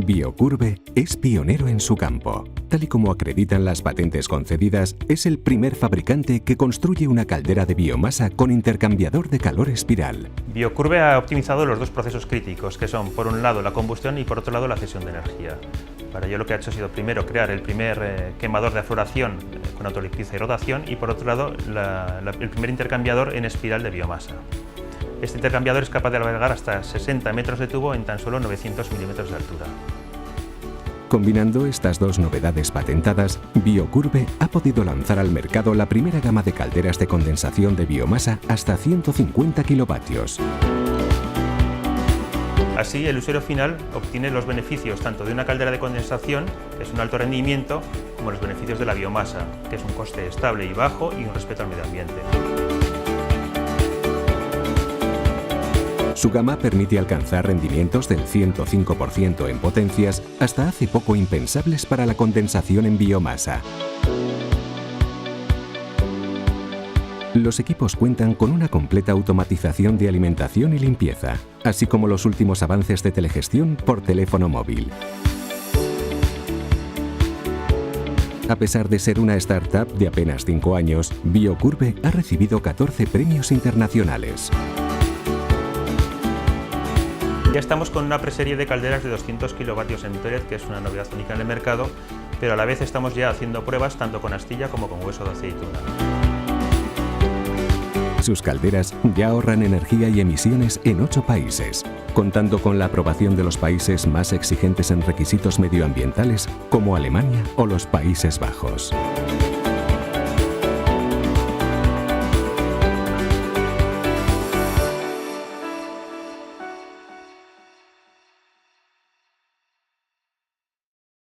Biocurbe es pionero en su campo. Tal y como acreditan las patentes concedidas, es el primer fabricante que construye una caldera de biomasa con intercambiador de calor espiral. Biocurbe ha optimizado los dos procesos críticos, que son, por un lado, la combustión y por otro lado, la cesión de energía. Para ello lo que ha hecho ha sido primero crear el primer quemador de afloración con autolipiza y rotación y por otro lado el primer intercambiador en espiral de biomasa. Este intercambiador es capaz de albergar hasta 60 metros de tubo en tan solo 900 milímetros de altura. Combinando estas dos novedades patentadas, Biocurbe ha podido lanzar al mercado la primera gama de calderas de condensación de biomasa hasta 150 kilovatios. Así, el usuario final obtiene los beneficios tanto de una caldera de condensación, que es un alto rendimiento, como los beneficios de la biomasa, que es un coste estable y bajo y un respeto al medio ambiente. Su gama permite alcanzar rendimientos del 105% en potencias, hasta hace poco impensables para la condensación en biomasa. Los equipos cuentan con una completa automatización de alimentación y limpieza, así como los últimos avances de telegestión por teléfono móvil. A pesar de ser una startup de apenas 5 años, Biocurbe ha recibido 14 premios internacionales. Ya estamos con una preserie de calderas de 200 kilovatios en pellet, que es una novedad única en el mercado, pero a la vez estamos ya haciendo pruebas tanto con astilla como con hueso de aceituna. Sus calderas ya ahorran energía y emisiones en 8 países, contando con la aprobación de los países más exigentes en requisitos medioambientales como Alemania o los Países Bajos.